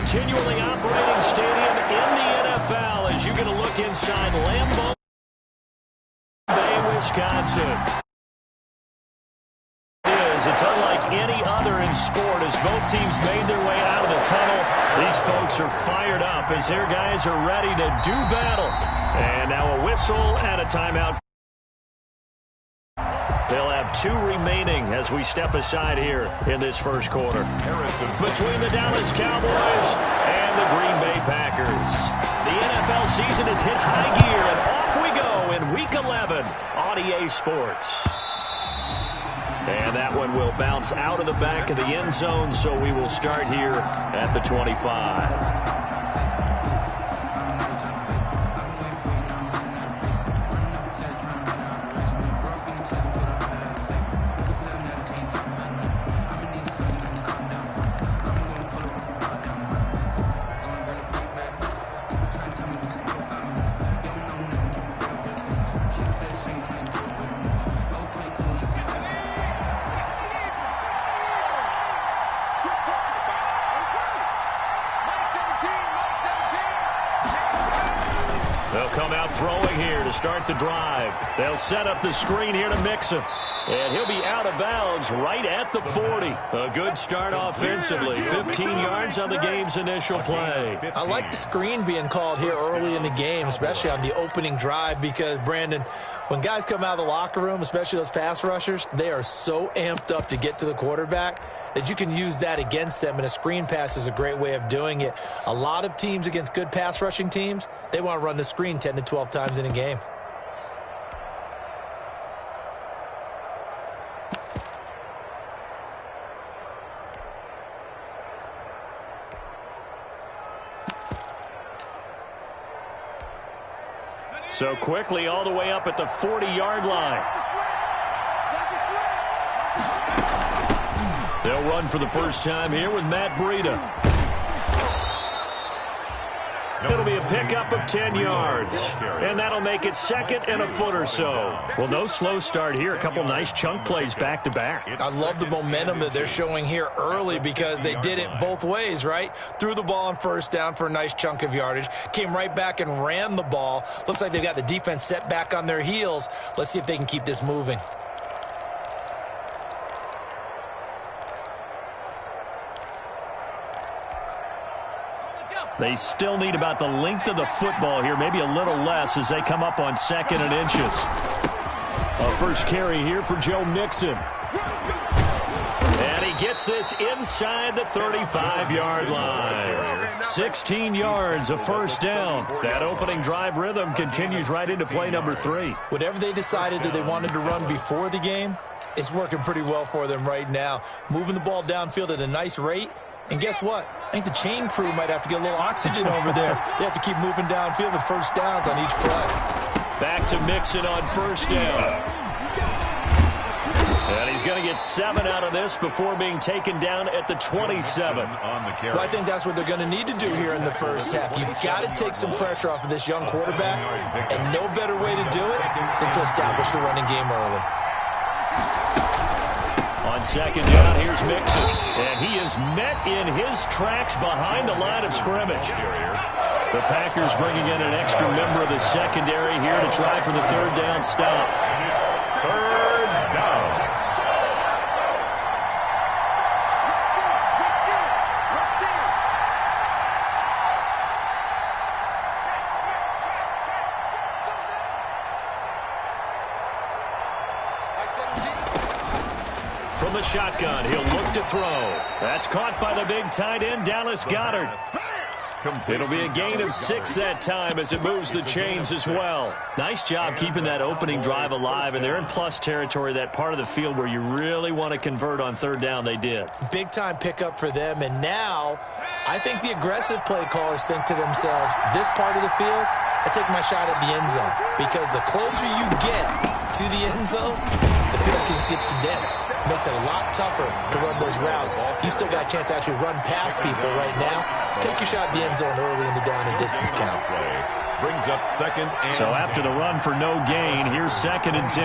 continually operating stadium in the NFL as you get a look inside Lambeau Bay, Wisconsin. It's unlike any other in sport as both teams made their way out of the tunnel. These folks are fired up as their guys are ready to do battle. And now a whistle and a timeout. They'll have 2 remaining as we step aside here in this first quarter. Between the Dallas Cowboys and the Green Bay Packers. The NFL season has hit high gear, and off we go in Week 11 on EA Sports. And that one will bounce out of the back of the end zone, so we will start here at the 25. They'll come out throwing here to start the drive. They'll set up the screen here to Mixon. And he'll be out of bounds right at the 40. A good start offensively. 15 yards on the game's initial play. I like the screen being called here early in the game, especially on the opening drive, because, Brandon, when guys come out of the locker room, especially those pass rushers, they are so amped up to get to the quarterback that you can use that against them, and a screen pass is a great way of doing it. A lot of teams against good pass rushing teams, they want to run the screen 10 to 12 times in a game. So quickly all the way up at the 40-yard line. They'll run for the first time here with Matt Breida. It'll be a pickup of 10 yards, and that'll make it second and a foot or so. Well, no slow start here. A couple nice chunk plays back-to-back. I love the momentum that they're showing here early because they did it both ways, right? Threw the ball on first down for a nice chunk of yardage, came right back and ran the ball. Looks like they've got the defense set back on their heels. Let's see if they can keep this moving. They still need about the length of the football here, maybe a little less as they come up on second and inches. A first carry here for Joe Mixon. And he gets this inside the 35-yard line. 16 yards, a first down. That opening drive rhythm continues right into play number 3. Whatever they decided that they wanted to run before the game, it's working pretty well for them right now. Moving the ball downfield at a nice rate. And guess what? I think the chain crew might have to get a little oxygen over there. They have to keep moving downfield with first downs on each play. Back to Mixon on first down. And he's going to get 7 out of this before being taken down at the 27. Well, I think that's what they're going to need to do here in the first half. You've got to take some pressure off of this young quarterback, and no better way to do it than to establish the running game early. On second down, here's Mixon. And he is met in his tracks behind the line of scrimmage. The Packers bringing in an extra member of the secondary here to try for the third down stop. Third down. From the shotgun, he'll look to throw. That's caught by the big tight end, Dallas Goedert. It'll be a gain of 6 that time as it moves the chains as well. Nice job keeping that opening drive alive, and they're in plus territory, that part of the field where you really want to convert on third down. They did. Big-time pickup for them, and now I think the aggressive play callers think to themselves, this part of the field, I take my shot at the end zone, because the closer you get to the end zone, the field gets condensed. Makes it a lot tougher to run those routes. You still got a chance to actually run past people right now. Take your shot at the end zone early in the down and distance count. Brings up second and so after the run for no gain, here's second and 10.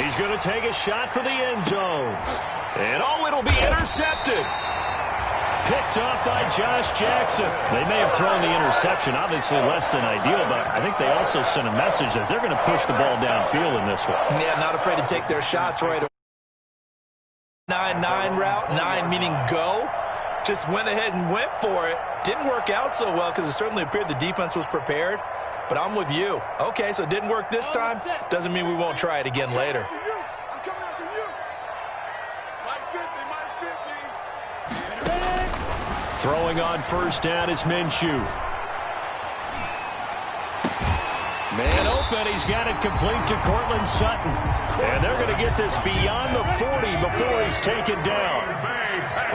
He's going to take a shot for the end zone. And, it'll be intercepted. Picked up by Josh Jackson. They may have thrown the interception, obviously less than ideal, but I think they also sent a message that they're going to push the ball downfield in this one. Yeah, not afraid to take their shots right away. 9-9 route, 9 meaning go. Just went ahead and went for it. Didn't work out so well because it certainly appeared the defense was prepared. But I'm with you. Okay, so it didn't work this time. Doesn't mean we won't try it again later. Throwing on first down is Minshew. Man open, he's got it complete to Cortland Sutton. And they're going to get this beyond the 40 before he's taken down.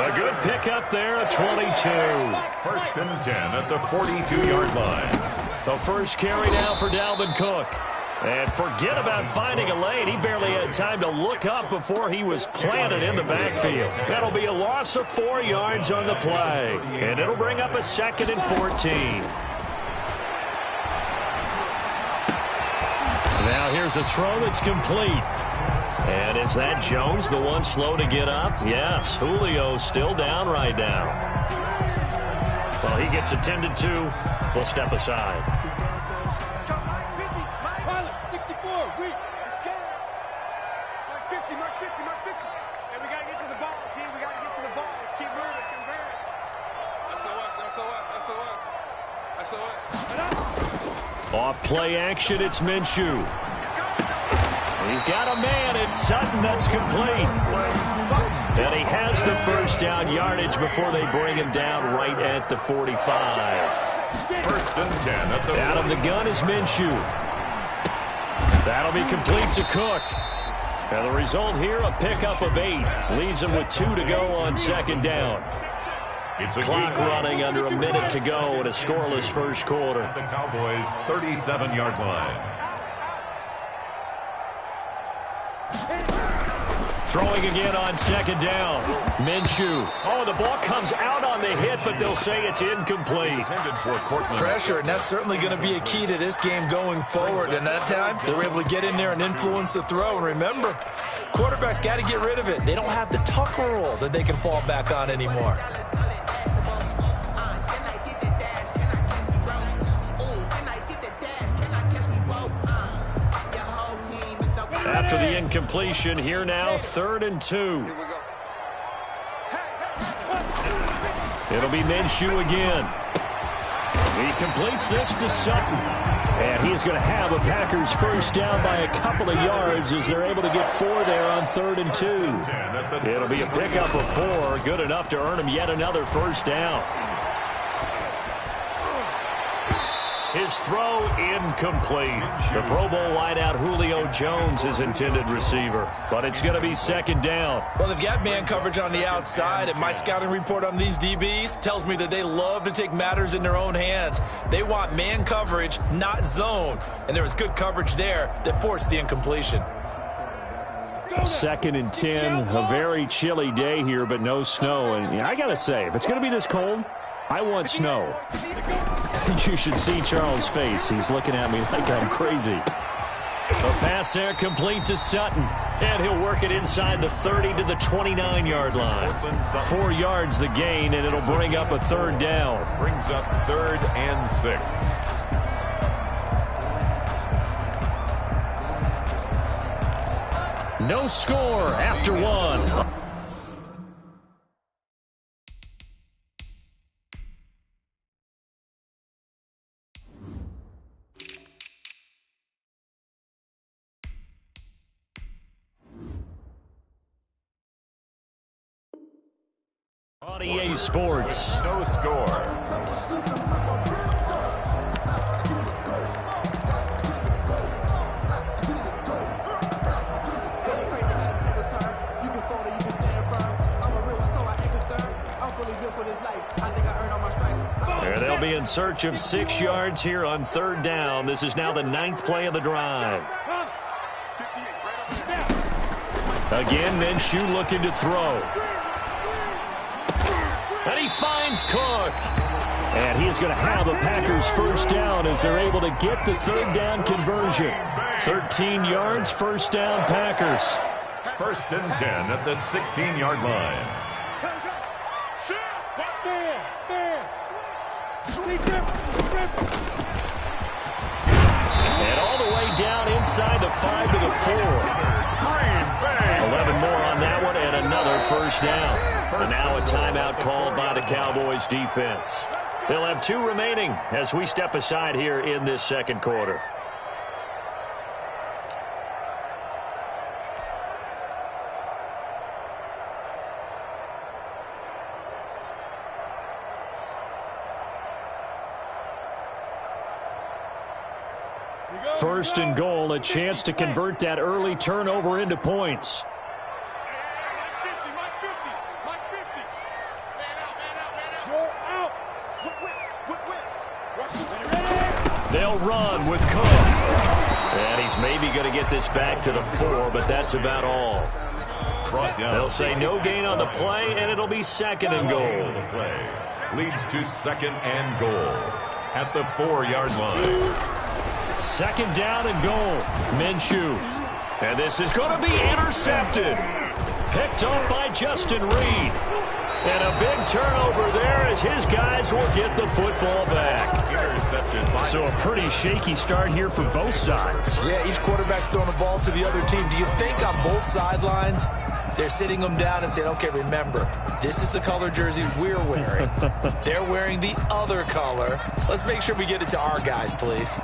A good pickup there, a 22. First and 10 at the 42-yard line. The first carry now for Dalvin Cook. And forget about finding a lane. He barely had time to look up before he was planted in the backfield. That'll be a loss of 4 yards on the play. And it'll bring up a 2nd and 14. Now here's a throw that's complete. And is that Jones, the one slow to get up? Yes, Julio still down right now. Well, he gets attended to. We'll step aside. Let's go, Mike 50. Mike 64. We. Let's go. Mike 50, Mike 50, Mike 50. And we got to get to the ball, team. We got to get to the ball. Let's keep moving. Convert it. SOS. Off play action, it's Minshew. He's got a man. It's Sutton that's complete. And he has the first down yardage before they bring him down right at the 45. First and 10 at the out of the gun is Minshew. That'll be complete to Cook. And the result here, a pickup of 8. Leaves him with 2 to go on 2nd down. It's a Clock running under a minute to go in a scoreless first quarter. The Cowboys' 37-yard line. Throwing again on 2nd down. Minshew. Oh, the ball comes out on the hit, but they'll say it's incomplete. Pressure, and that's certainly going to be a key to this game going forward. And that time, they were able to get in there and influence the throw. And remember, quarterbacks got to get rid of it. They don't have the tuck roll that they can fall back on anymore. After the incompletion, here now, 3rd and 2. It'll be Minshew again. He completes this to Sutton. And he is going to have a Packers first down by a couple of yards as they're able to get 4 there on 3rd and 2. It'll be a pickup of 4, good enough to earn him yet another first down. His throw incomplete. The Pro Bowl wideout Julio Jones is intended receiver. But it's going to be 2nd down. Well, they've got man coverage on the outside, and my scouting report on these DBs tells me that they love to take matters in their own hands. They want man coverage, not zone. And there was good coverage there that forced the incompletion. 2nd and 10, a very chilly day here, but no snow. And I got to say, if it's going to be this cold, I want snow. You should see Charles' face. He's looking at me like I'm crazy. The pass there complete to Sutton. And he'll work it inside the 30 to the 29-yard line. 4 yards the gain, and it'll bring up a 3rd down. Brings up 3rd and 6. No score after 1. On EA Sports. No score. They'll be in search of 6 yards here on 3rd down. This is now the 9th play of the drive. Again, Minshew looking to throw. And he finds Cook. And he is going to have the Packers first down as they're able to get the third down conversion. 13 yards, first down, Packers. First and 10 at the 16-yard line. And all the way down inside the 5 to the 4. 11 more on that one and another first down. And now a timeout called by the Cowboys defense. They'll have 2 remaining as we step aside here in this second quarter. First and goal, a chance to convert that early turnover into points. They'll run with Cook. And he's maybe going to get this back to the 4, but that's about all. They'll say no gain on the play, and it'll be second and goal. The play leads to second and goal at the 4-yard line. Second down and goal. Minshew. And this is going to be intercepted. Picked up by Justin Reed. And a big turnover there as his guys will get the football back. So a pretty shaky start here for both sides. Yeah, each quarterback's throwing the ball to the other team. Do you think on both sidelines they're sitting them down and saying, okay, remember, this is the color jersey we're wearing. They're wearing the other color. Let's make sure we get it to our guys, please.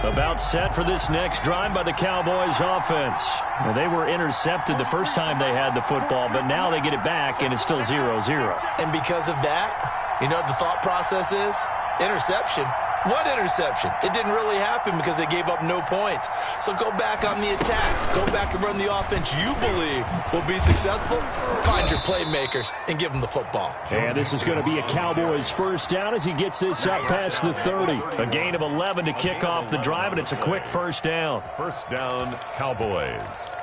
About set for this next drive by the Cowboys offense. Well, they were intercepted the first time they had the football, but now they get it back, and it's still 0-0. And because of that, you know what the thought process is? Interception. What interception? It didn't really happen because they gave up no points. So go back on the attack. Go back and run the offense you believe will be successful. Find your playmakers and give them the football. And this is going to be a Cowboys first down as he gets this up past the 30. A gain of 11 to kick off the drive, and it's a quick first down. First down, Cowboys.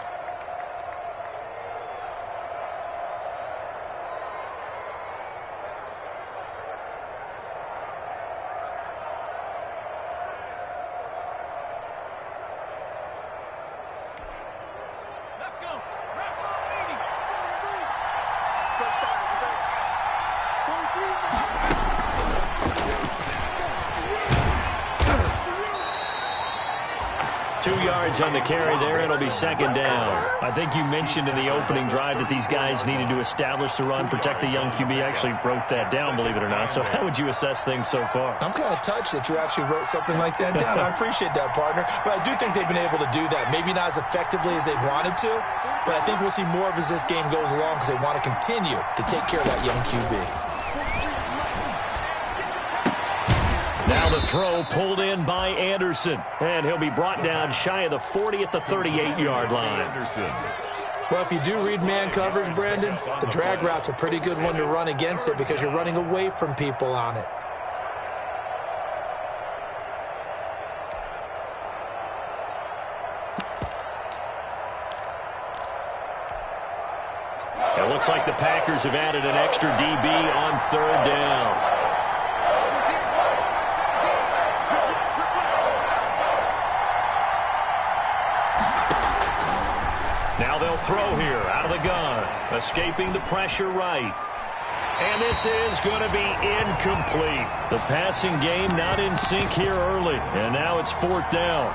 On the carry there, it'll be second down. I think you mentioned in the opening drive that these guys needed to establish the run, protect the young QB. I actually wrote that down, believe it or not. So how would you assess things so far? I'm kind of touched that you actually wrote something like that down. I appreciate that, partner. But I do think they've been able to do that. Maybe not as effectively as they've wanted to, but I think we'll see more of as this game goes along because they want to continue to take care of that young QB. Now the throw pulled in by Anderson. And he'll be brought down shy of the 40 at the 38-yard line. Anderson. Well, if you do read man coverage, Brandon, the drag route's a pretty good one to run against it because you're running away from people on it. It looks like the Packers have added an extra DB on third down. Now they'll throw here out of the gun, escaping the pressure right. And this is going to be incomplete. The passing game not in sync here early, and now it's fourth down.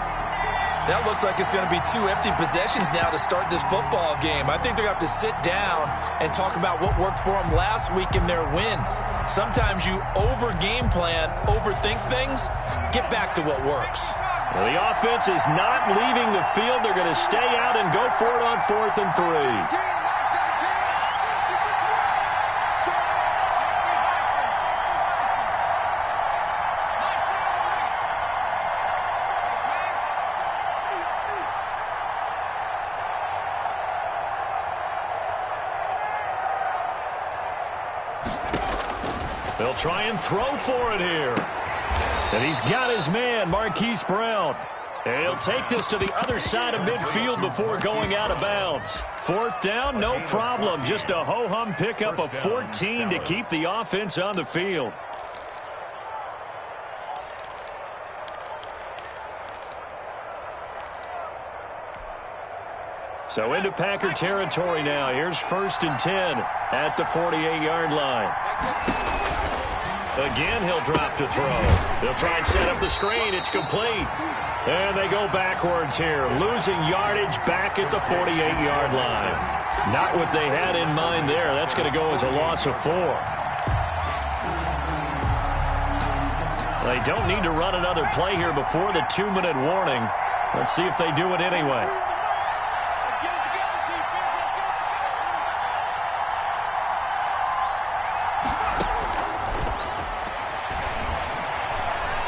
That looks like it's going to be 2 empty possessions now to start this football game. I think they're going to have to sit down and talk about what worked for them last week in their win. Sometimes you over-game plan, overthink things, get back to what works. Well, the offense is not leaving the field. They're going to stay out and go for it on 4th and 3. They'll try and throw for it here. And he's got his man, Marquise Brown. And he'll take this to the other side of midfield before going out of bounds. Fourth down, no problem. Just a ho-hum pickup of 14 to keep the offense on the field. So into Packer territory now. Here's 1st and 10 at the 48-yard line. Again, he'll drop to throw. They'll try and set up the screen. It's complete. And they go backwards here, losing yardage back at the 48-yard line. Not what they had in mind there. That's going to go as a loss of 4. They don't need to run another play here before the 2-minute warning. Let's see if they do it anyway.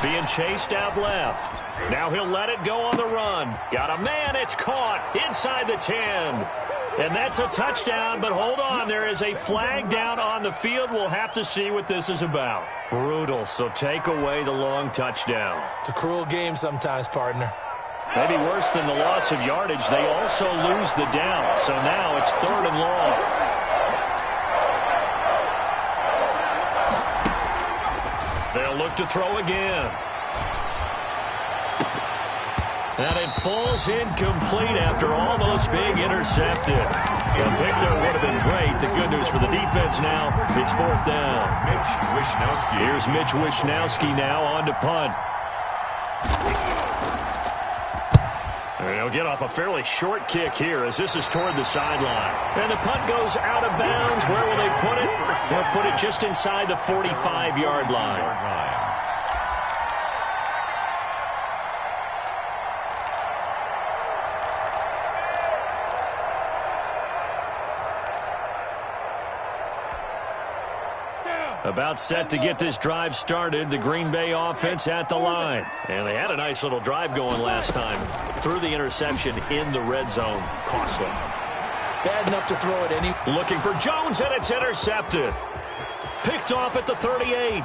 Being chased out left. Now he'll let it go on the run. Got a man. It's caught inside the 10. And that's a touchdown, but hold on. There is a flag down on the field. We'll have to see what this is about. Brutal, so take away the long touchdown. It's a cruel game sometimes, partner. Maybe worse than the loss of yardage, they also lose the down. So now it's 3rd and long. They'll look to throw again. And it falls incomplete after almost being intercepted. The pick there would have been great. The good news for the defense now, it's 4th down. Mitch Wishnowsky. Here's Mitch Wishnowsky now on to punt. And he'll get off a fairly short kick here as this is toward the sideline. And the punt goes out of bounds. Where will they put it? They'll put it just inside the 45-yard line. About set to get this drive started, the Green Bay offense at the line. And they had a nice little drive going last time. Threw the interception in the red zone. Costly. Bad enough to throw it any. Looking for Jones, and it's intercepted. Picked off at the 38.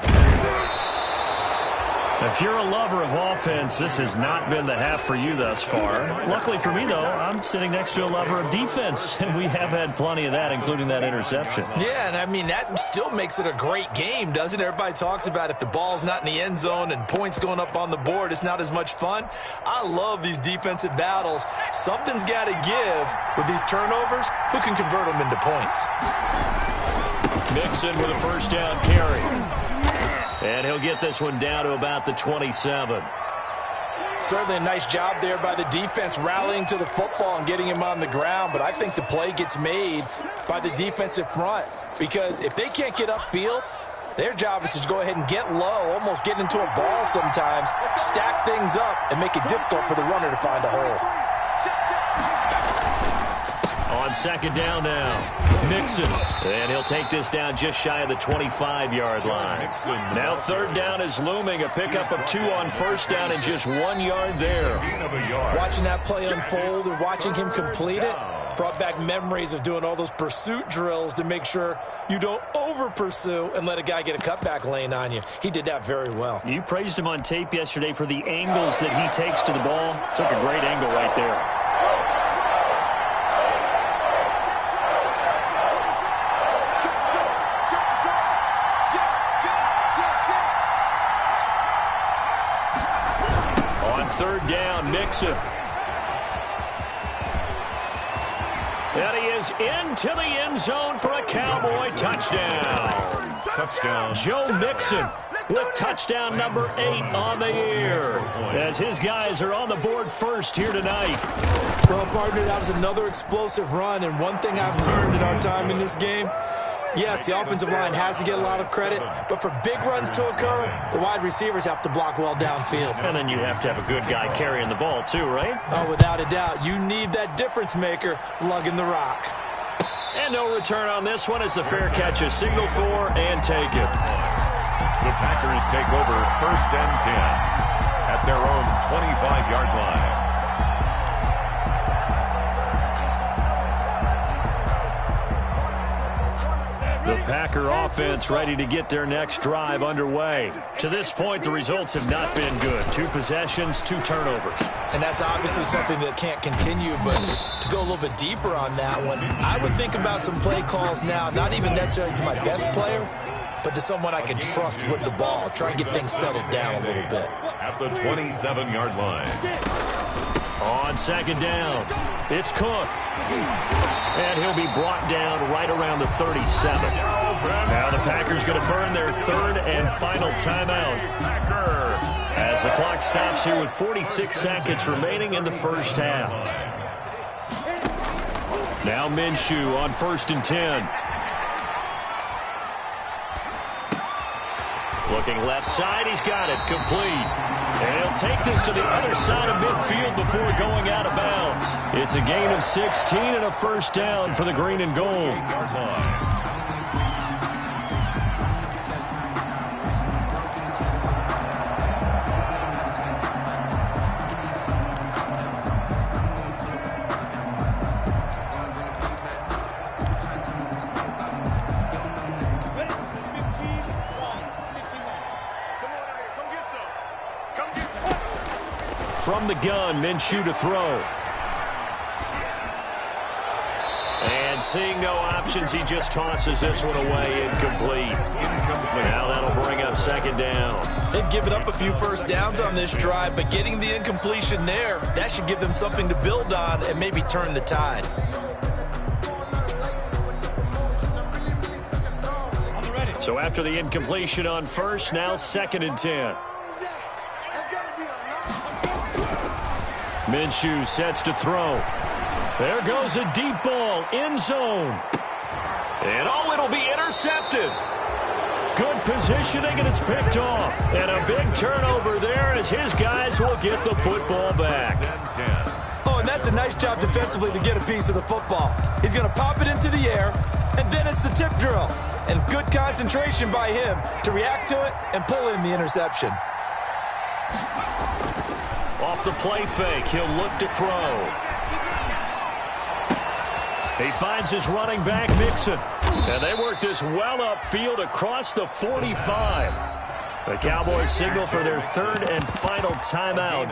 If you're a lover of offense, this has not been the half for you thus far. Luckily for me, though, I'm sitting next to a lover of defense, and we have had plenty of that, including that interception. Yeah, and I mean, that still makes it a great game, doesn't it? Everybody talks about if the ball's not in the end zone and points going up on the board, it's not as much fun. I love these defensive battles. Something's got to give with these turnovers. Who can convert them into points? Mixon with a first down carry. And he'll get this one down to about the 27. Certainly a nice job there by the defense rallying to the football and getting him on the ground. But I think the play gets made by the defensive front. Because if they can't get upfield, their job is to go ahead and get low, almost get into a ball sometimes, stack things up, and make it difficult for the runner to find a hole. On 2nd down now, Mixon. And he'll take this down just shy of the 25-yard line. Now 3rd down is looming. A pickup of 2 on 1st down and just 1 yard there. Watching that play unfold and watching him complete it brought back memories of doing all those pursuit drills to make sure you don't over-pursue and let a guy get a cutback lane on you. He did that very well. You praised him on tape yesterday for the angles that he takes to the ball. Took a great angle right there. On 3rd down, Mixon. And he is into the end zone for a Cowboy touchdown. Touchdown. Joe Mixon with touchdown number 8 on the year. As his guys are on the board first here tonight. Well, partner, that was another explosive run. And one thing I've learned in our time in this game, yes, the offensive line has to get a lot of credit, but for big runs to occur, the wide receivers have to block well downfield. And then you have to have a good guy carrying the ball too, right? Oh, without a doubt. You need that difference maker lugging the rock. And no return on this one as the fair catch is signaled for and taken. The Packers take over 1st and 10 at their own 25-yard line. The Packer offense ready to get their next drive underway. To this point, the results have not been good. 2 possessions, 2 turnovers. And that's obviously something that can't continue, but to go a little bit deeper on that one, I would think about some play calls now, not even necessarily to my best player, but to someone I can trust with the ball. Try and get things settled down a little bit. At the 27-yard line. On second down, it's Cook. And he'll be brought down right around the 37. Now the Packers going to burn their 3rd and final timeout as the clock stops here with 46 seconds remaining in the first half. Now Minshew on 1st and 10. Looking left side, he's got it, complete. And he'll take this to the other side of midfield before going out of bounds. It's a gain of 16 and a first down for the green and gold. From the gun, Minshew to throw. And seeing no options, he just tosses this one away, incomplete. Now that'll bring up second down. They've given up a few first downs on this drive, but getting the incompletion there, that should give them something to build on and maybe turn the tide. So after the incompletion on first, now 2nd and 10. Minshew sets to throw. There goes a deep ball, end zone. And oh, it'll be intercepted. Good positioning, and it's picked off. And a big turnover there as his guys will get the football back. Oh, and that's a nice job defensively to get a piece of the football. He's going to pop it into the air, and then it's the tip drill. And good concentration by him to react to it and pull in the interception. Off the play fake, he'll look to throw. He finds his running back, Mixon. And they work this well upfield across the 45. The Cowboys signal for their 3rd and final timeout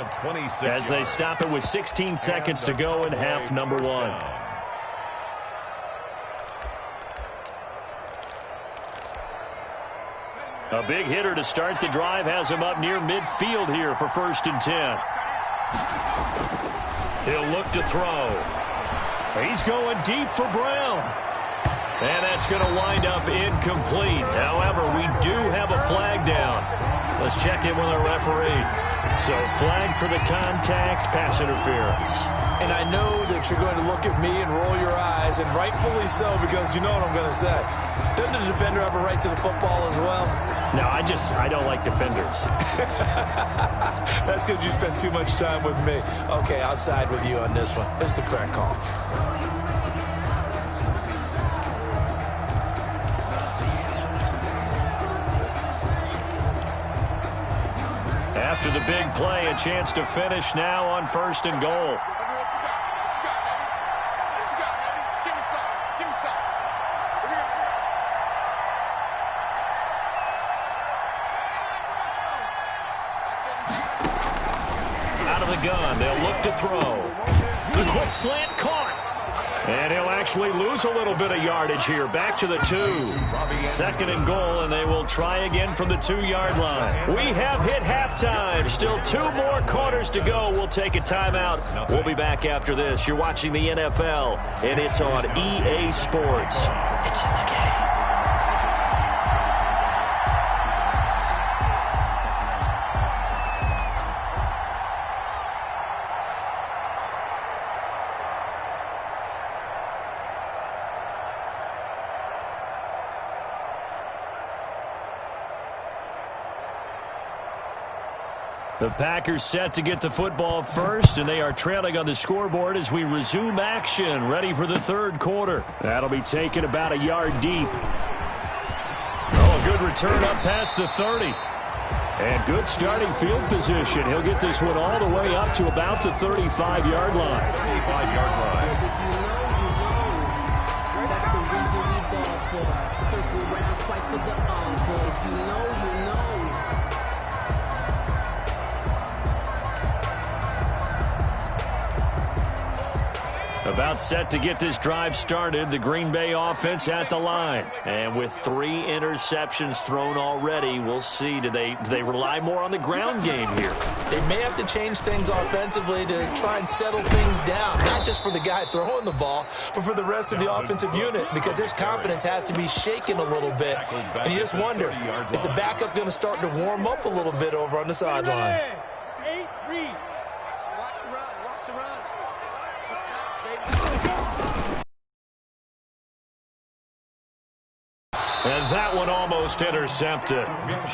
as they stop it with 16 seconds to go in half number 1. A big hitter to start the drive has him up near midfield here for 1st and 10. He'll look to throw. He's going deep for Brown. And that's going to wind up incomplete. However, we do have a flag down. Let's check in with our referee. So flag for the contact, pass interference. And I know that you're going to look at me and roll your eyes, and rightfully so, because you know what I'm going to say. Doesn't the defender have a right to the football as well? No, I don't like defenders. That's because you spent too much time with me. Okay, I'll side with you on this one. It's the correct call. After the big play, a chance to finish now on 1st and goal. Out of the gun, they'll look to throw. The quick slant caught. And he'll actually lose a little bit of yardage here. Back to the 2. 2nd and goal, and they will try again from the 2-yard line. We have hit halftime. Still 2 more quarters to go. We'll take a timeout. We'll be back after this. You're watching the NFL, and it's on EA Sports. It's in the game. The Packers set to get the football first, and they are trailing on the scoreboard as we resume action, ready for the 3rd quarter. That'll be taken about a yard deep. Oh, a good return up past the 30. And good starting field position. He'll get this one all the way up to about the 35-yard line. 35-yard line. That's the reason we ball for. About set to get this drive started, the Green Bay offense at the line. And with 3 interceptions thrown already, we'll see. Do they rely more on the ground game here? They may have to change things offensively to try and settle things down, not just for the guy throwing the ball, but for the rest of the offensive unit, because their confidence has to be shaken a little bit. And you just wonder, is the backup going to start to warm up a little bit over on the sideline? 8, read. Watch the run. And that one almost intercepted.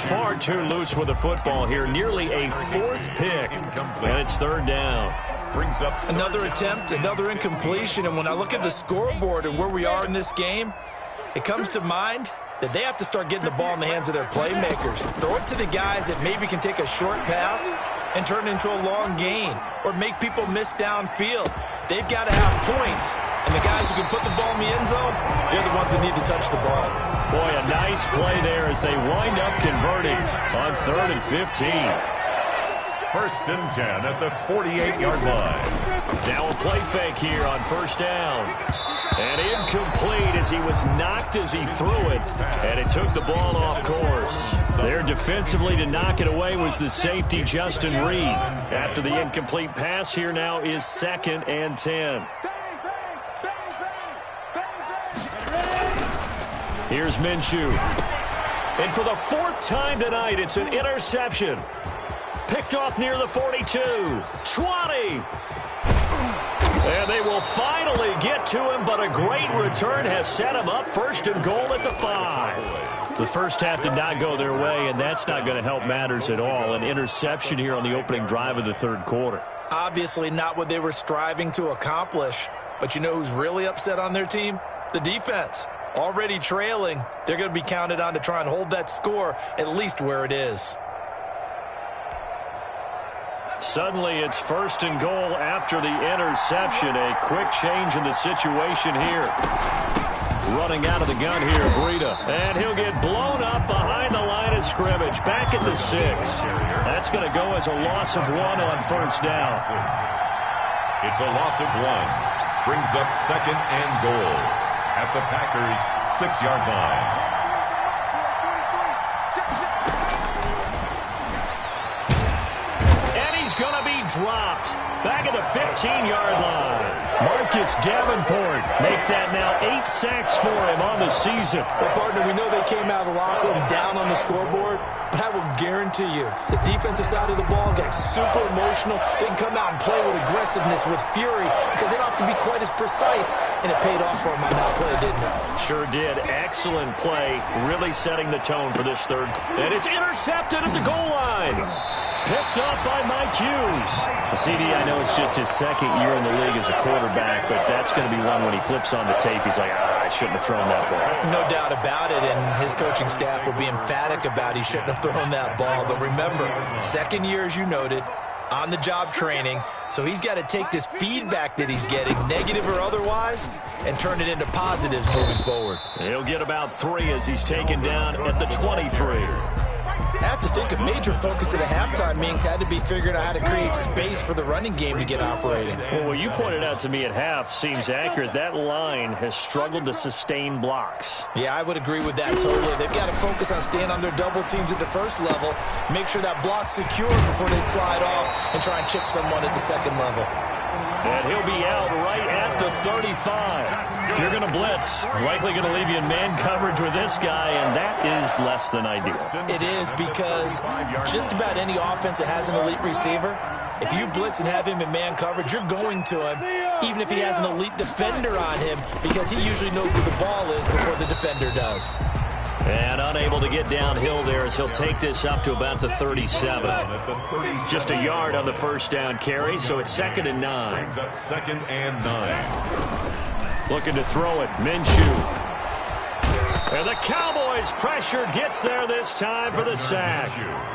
Far too loose with the football here. Nearly a 4th pick. And it's 3rd down. Brings up Another attempt, another incompletion. And when I look at the scoreboard and where we are in this game, it comes to mind that they have to start getting the ball in the hands of their playmakers. Throw it to the guys that maybe can take a short pass and turn it into a long gain or make people miss downfield. They've got to have points. And the guys who can put the ball in the end zone, they're the ones that need to touch the ball. Boy, a nice play there as they wind up converting on 3rd and 15. 1st and 10 at the 48-yard line. Now a play fake here on 1st down. And incomplete as he was knocked as he threw it. And it took the ball off course. There defensively to knock it away was the safety, Justin Reed. After the incomplete pass, here now is 2nd and 10. Here's Minshew. And for the 4th time tonight, it's an interception. Picked off near the 42. 20. And they will finally get to him, but a great return has set him up 1st and goal at the 5. The first half did not go their way, and that's not going to help matters at all. An interception here on the opening drive of the 3rd quarter. Obviously not what they were striving to accomplish. But you know who's really upset on their team? The defense. Already trailing, they're going to be counted on to try and hold that score at least where it is. Suddenly it's 1st and goal after the interception. A quick change in the situation here. Running out of the gun here, Breida. And he'll get blown up behind the line of scrimmage. Back at the 6. That's going to go as a loss of 1 on 1st down. It's a loss of 1. Brings up 2nd and goal at the Packers' 6-yard line. And he's going to be dropped. Back at the 15-yard line. Marcus Davenport make that now 8 sacks for him on the season. Well, partner, we know they came out of the locker room down on the scoreboard, but I will guarantee you the defensive side of the ball got super emotional. They can come out and play with aggressiveness, with fury, because they don't have to be quite as precise, and it paid off for them on that play, didn't it? Sure did. Excellent play, really setting the tone for this 3rd. And it's intercepted at the goal line. Picked up by Mike Hughes. CD, I know it's just his 2nd year in the league as a quarterback, but that's going to be one when he flips on the tape. He's like, I shouldn't have thrown that ball. No doubt about it, and his coaching staff will be emphatic about he shouldn't have thrown that ball. But remember, 2nd year, as you noted, on-the-job training, so he's got to take this feedback that he's getting, negative or otherwise, and turn it into positives moving forward. He'll get about 3 as he's taken down at the 23. I have to think a major focus of the halftime meetings had to be figuring out how to create space for the running game to get operating. Well, what you pointed out to me at half seems accurate. That line has struggled to sustain blocks. Yeah, I would agree with that totally. They've got to focus on staying on their double teams at the 1st level, make sure that block's secure before they slide off and try and chip someone at the 2nd level. And he'll be out right at the 35. If you're going to blitz, likely going to leave you in man coverage with this guy, and that is less than ideal. It is, because just about any offense that has an elite receiver, if you blitz and have him in man coverage, you're going to him, even if he has an elite defender on him, because he usually knows where the ball is before the defender does. And unable to get downhill there as he'll take this up to about the 37. Just a yard on the 1st down carry, so it's 2nd and 9. Brings up 2nd and 9. Looking to throw it, Minshew. And the Cowboys pressure gets there this time for the sack.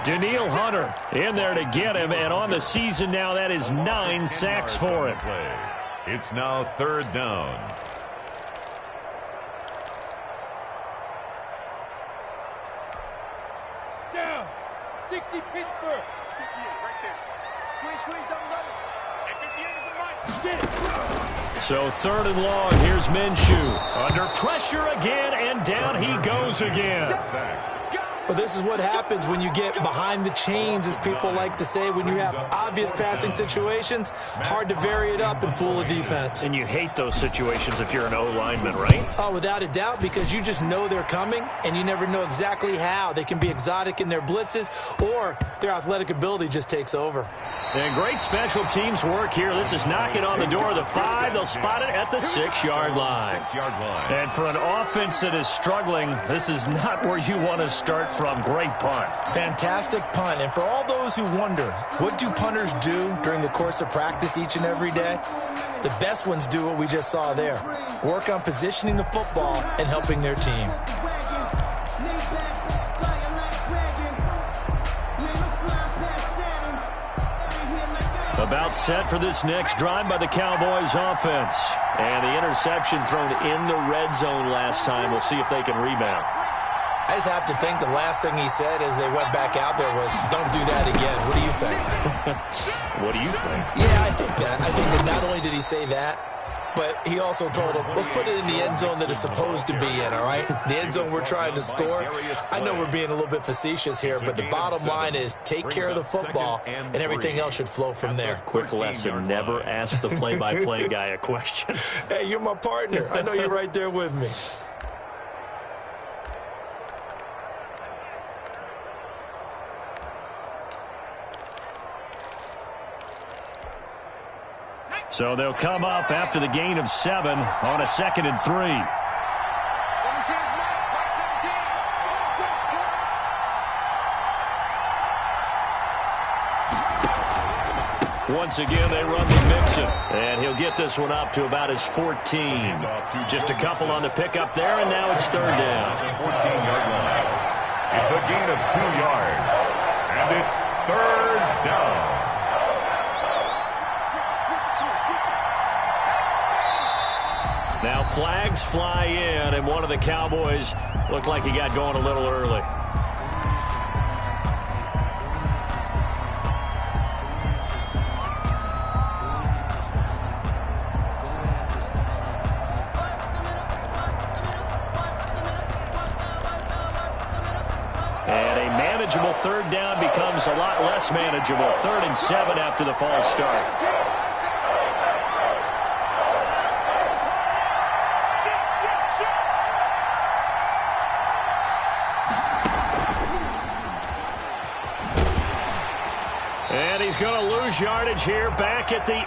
Danielle Hunter in there to get him, and on the season now that is 9 sacks for him. It's now 3rd down. Down. 60 Pittsburgh. 58 right there. Squeeze, double. And 58 is a So 3rd and long, here's Minshew. Under pressure again, and down he goes again. Well, this is what happens when you get behind the chains, as people like to say. When you have obvious passing situations, hard to vary it up and fool a defense. And you hate those situations if you're an O-lineman, right? Oh, without a doubt, because you just know they're coming, and you never know exactly how. They can be exotic in their blitzes, or their athletic ability just takes over. And great special teams work here. This is knocking on the door of the 5. They'll spot it at the 6-yard line. And for an offense that is struggling, this is not where you want to start from. Great punt. Fantastic punt. And for all those who wonder, what do punters do during the course of practice each and every day? The best ones do what we just saw there. Work on positioning the football and helping their team. About set for this next drive by the Cowboys offense. And the interception thrown in the red zone last time. We'll see if they can rebound. I just have to think the last thing he said as they went back out there was, don't do that again. What do you think? What do you think? Yeah, I think that. I think that not only did he say that, but he also told him, let's put it in the end zone that it's supposed to be in, all right? The end zone we're trying to score. I know we're being a little bit facetious here, but the bottom line is take care of the football, and everything else should flow from there. Quick lesson, never ask the play-by-play guy a question. Hey, you're my partner. I know you're right there with me. So they'll come up after the gain of 7 on a 2nd and 3. Once again, they run the Mixon. And he'll get this one up to about his 14. Just a couple on the pickup there, and now it's 3rd down. 14-yard line. It's a gain of 2 yards. And it's 3rd down. Now flags fly in, and one of the Cowboys looked like he got going a little early. And a manageable 3rd down becomes a lot less manageable. 3rd and 7 after the false start. And he's going to lose yardage here back at the 8.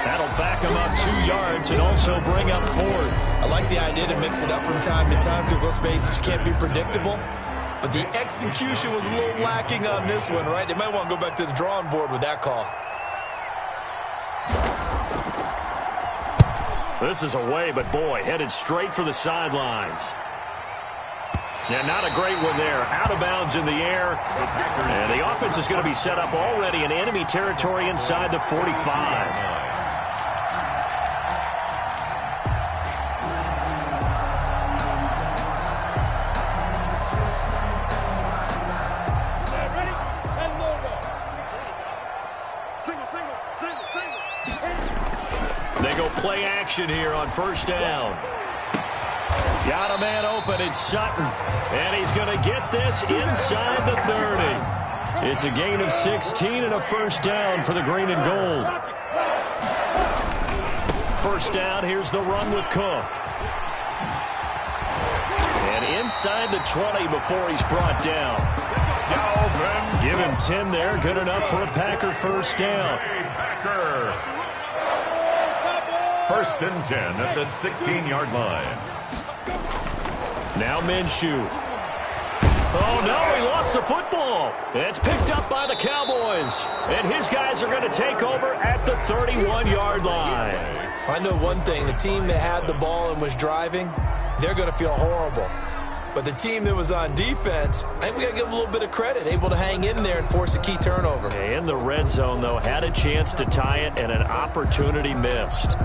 That'll back him up 2 yards and also bring up 4th. I like the idea to mix it up from time to time because, let's face it, you can't be predictable. But the execution was a little lacking on this one, right? They might want to go back to the drawing board with that call. This is away, but boy, headed straight for the sidelines. Yeah, not a great one there. Out of bounds in the air. And the offense is going to be set up already in enemy territory inside the 45. They go play action here on 1st down. Got a man open, it's Sutton. And he's going to get this inside the 30. It's a gain of 16 and a 1st down for the green and gold. 1st down, here's the run with Cook. And inside the 20 before he's brought down. Give him 10 there, good enough for a Packer 1st down. Packer. 1st and 10 at the 16-yard line. Now Minshew. Oh, no, he lost the football. It's picked up by the Cowboys. And his guys are going to take over at the 31-yard line. I know one thing. The team that had the ball and was driving, they're going to feel horrible. But the team that was on defense, I think we got to give them a little bit of credit, able to hang in there and force a key turnover. In the red zone, though, had a chance to tie it and an opportunity missed.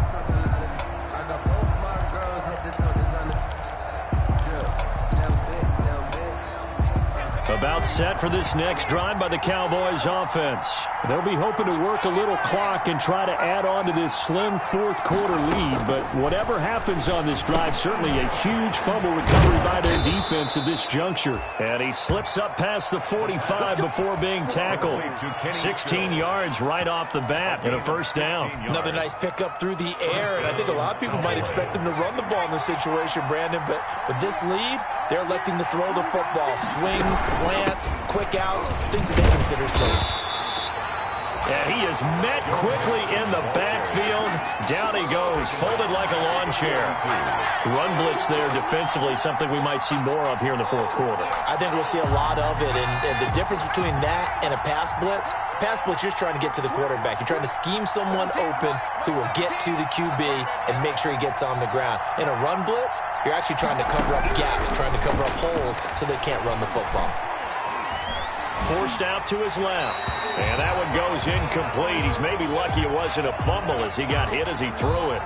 About set for this next drive by the Cowboys offense. They'll be hoping to work a little clock and try to add on to this slim fourth-quarter lead. But whatever happens on this drive, certainly a huge fumble recovery by their defense at this juncture. And he slips up past the 45 before being tackled. 16 yards right off the bat and a first down. Another nice pickup through the air, and I think a lot of people might expect him to run the ball in this situation, Brandon. But with this lead, they're electing to throw the football. Swings, slants, quick outs, things that they consider safe. And he is met quickly in the backfield. Down he goes, folded like a lawn chair. Run blitz there defensively, something we might see more of here in the fourth quarter. I think we'll see a lot of it, and the difference between that and a pass blitz, you're trying to get to the quarterback. You're trying to scheme someone open who will get to the QB and make sure he gets on the ground. In a run blitz, you're actually trying to cover up gaps, trying to cover up holes so they can't run the football. Forced out to his left. And that one goes incomplete. He's maybe lucky it wasn't a fumble as he got hit as he threw it.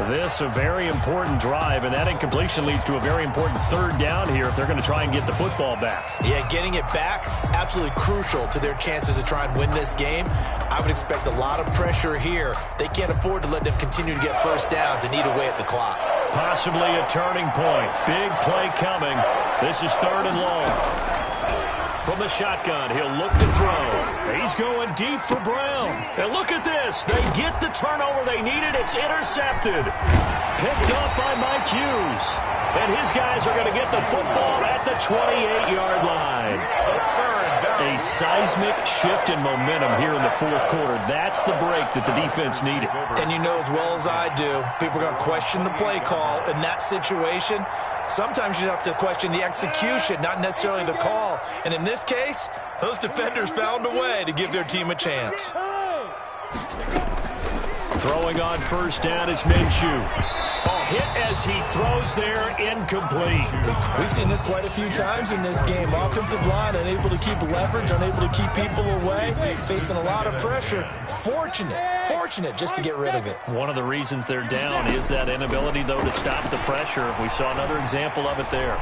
This a very important drive, and that incompletion leads to a very important third down here if they're going to try and get the football back. Yeah, getting it back, absolutely crucial to their chances to try and win this game. I would expect a lot of pressure here. They can't afford to let them continue to get first downs and eat away at the clock. Possibly a turning point. Big play coming. This is third and long. From the shotgun, he'll look to throw. He's going deep for Brown. And look at this. They get the turnover they needed. It's intercepted. Picked up by Mike Hughes. And his guys are going to get the football at the 28-yard line. A seismic shift in momentum here in the fourth quarter. That's the break that the defense needed. And you know as well as I do, people are going to question the play call in that situation. Sometimes you have to question the execution, not necessarily the call. And in this case, those defenders found a way to give their team a chance. Throwing on first down is Minshew. Hit as he throws there, incomplete. We've seen this quite a few times in this game. Offensive line unable to keep leverage, unable to keep people away, facing a lot of pressure. Fortunate just to get rid of it. One of the reasons they're down is that inability, though, to stop the pressure. We saw another example of it there.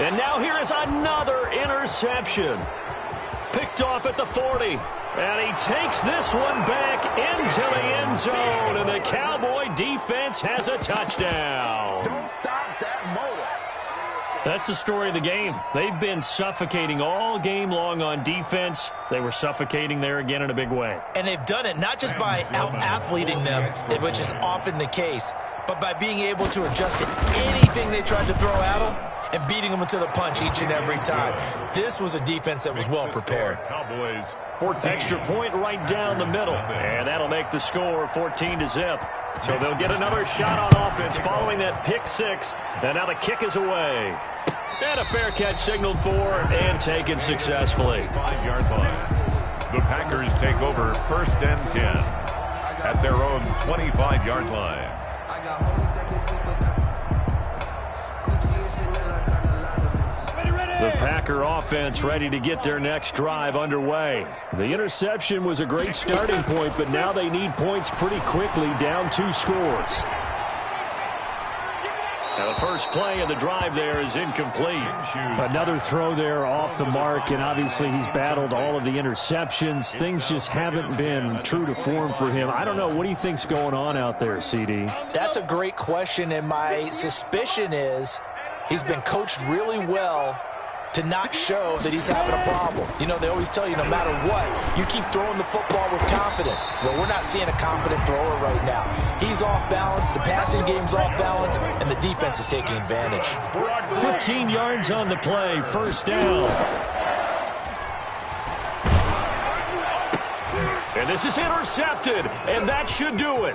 And now here is another interception. Picked off at the 40. And he takes this one back into the end zone. And the Cowboy defense has a touchdown. Don't stop that motor. That's the story of the game. They've been suffocating all game long on defense. They were suffocating there again in a big way. And they've done it not just by out-athleting them, which is often the case, but by being able to adjust to anything they tried to throw at them and beating them into the punch each and every time. This was a defense that was well prepared. Cowboys 14. Extra point right down the middle. And that'll make the score 14-0. So they'll get another shot on offense following that pick six. And now the kick is away. And a fair catch signaled for and taken successfully. 5-yard line. The Packers take over first and 10 at their own 25-yard line. The Packer offense ready to get their next drive underway. The interception was a great starting point, but now they need points pretty quickly, down 2 scores. Now the first play of the drive there is incomplete. Another throw there off the mark, and obviously he's battled all of the interceptions. Things just haven't been true to form for him. I don't know. What do you think's going on out there, CD? That's a great question, and my suspicion is he's been coached really well to not show that he's having a problem. You know, they always tell you no matter what, you keep throwing the football with confidence. Well, we're not seeing a confident thrower right now. He's off balance, the passing game's off balance, and the defense is taking advantage. 15 yards on the play, first down. And this is intercepted, and that should do it.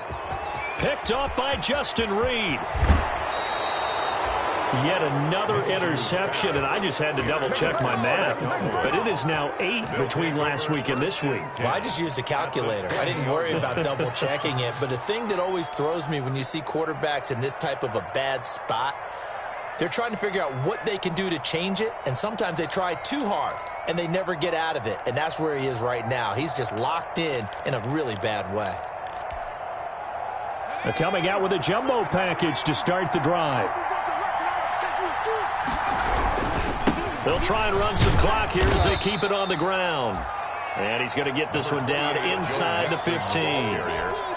Picked up by Justin Reed. Yet another interception, and I just had to double-check my math. But it is now 8 between last week and this week. Well, I just used a calculator. I didn't worry about double-checking it. But the thing that always throws me when you see quarterbacks in this type of a bad spot, they're trying to figure out what they can do to change it, and sometimes they try too hard, and they never get out of it. And that's where he is right now. He's just locked in a really bad way. They're coming out with a jumbo package to start the drive. They'll try and run some clock here as they keep it on the ground. And he's going to get this one down inside the 15.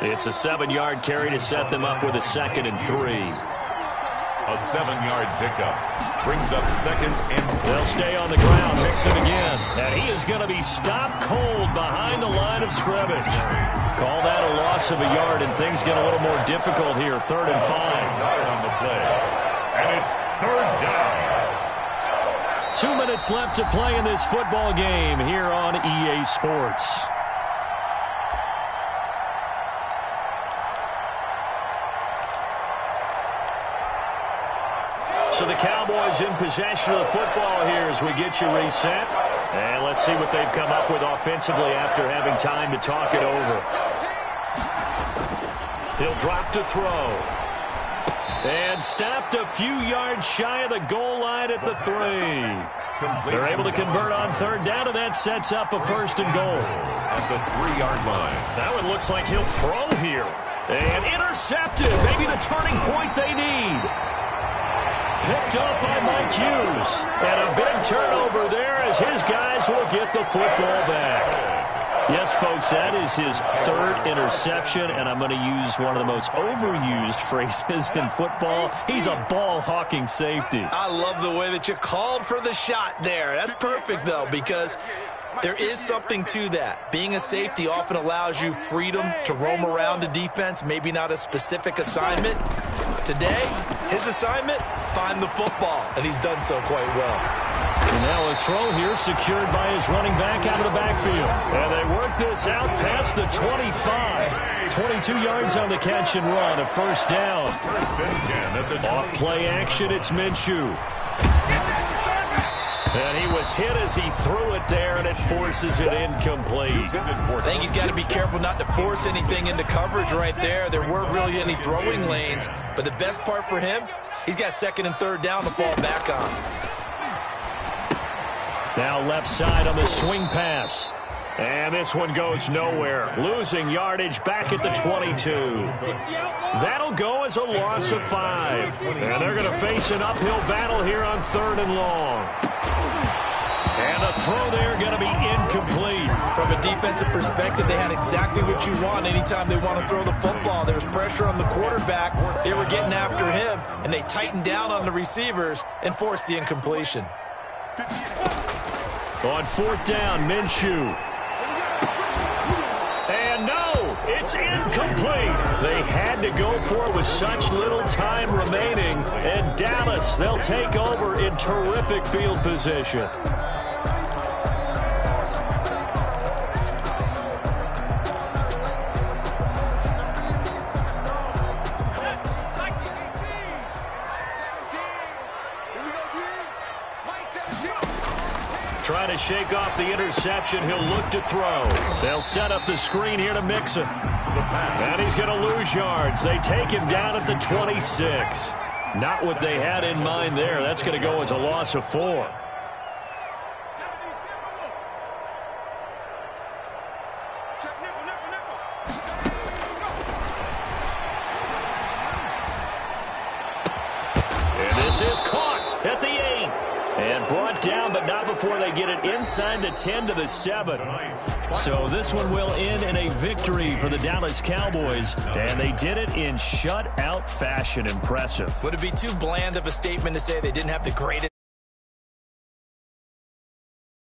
It's a 7-yard carry to set them up with a 2nd and 3. A 7-yard pickup brings up 2nd and 3. They'll stay on the ground, mix it again. And he is going to be stopped cold behind the line of scrimmage. Call that a loss of a yard, and things get a little more difficult here. 3rd and 5. On the play. And it's 3rd down. 2 minutes left to play in this football game here on EA Sports. So the Cowboys in possession of the football here as we get you reset. And let's see what they've come up with offensively after having time to talk it over. He'll drop to throw. And stopped a few yards shy of the goal line at the 3. They're able to convert on 3rd down, and that sets up a 1st and goal. At the 3-yard line. That one looks like he'll throw here. And intercepted. Maybe the turning point they need. Picked up by Mike Hughes. And a big turnover there as his guys will get the football back. Yes, folks, that is his 3rd interception, and I'm going to use one of the most overused phrases in football. He's a ball-hawking safety. I love the way that you called for the shot there. That's perfect, though, because there is something to that. Being a safety often allows you freedom to roam around a defense, maybe not a specific assignment. Today, his assignment, find the football, and he's done so quite well. And now a throw here secured by his running back out of the backfield. And they work this out past the 25. 22 yards on the catch and run, a 1st down. 1st and 10 at the Off play action, it's Minshew. And he was hit as he threw it there, and it forces it incomplete. I think he's got to be careful not to force anything into coverage right there. There weren't really any throwing lanes, but the best part for him, he's got 2nd and 3rd down to fall back on. Now left side on the swing pass. And this one goes nowhere. Losing yardage back at the 22. That'll go as a loss of 5. And they're going to face an uphill battle here on 3rd and long. And the throw there going to be incomplete. From a defensive perspective, they had exactly what you want anytime they want to throw the football. There was pressure on the quarterback. They were getting after him, and they tightened down on the receivers and forced the incompletion. On 4th down, Minshew. And no, it's incomplete. They had to go for it with such little time remaining. And Dallas, they'll take over in terrific field position. Trying to shake off the interception. He'll look to throw. They'll set up the screen here to Mixon. And he's going to lose yards. They take him down at the 26. Not what they had in mind there. That's going to go as a loss of 4. And this is caught at the 8. And brought down, but not before they get it inside the 10 to the 7. So this one will end in a victory for the Dallas Cowboys. And they did it in shutout fashion. Impressive. Would it be too bland of a statement to say they didn't have the greatest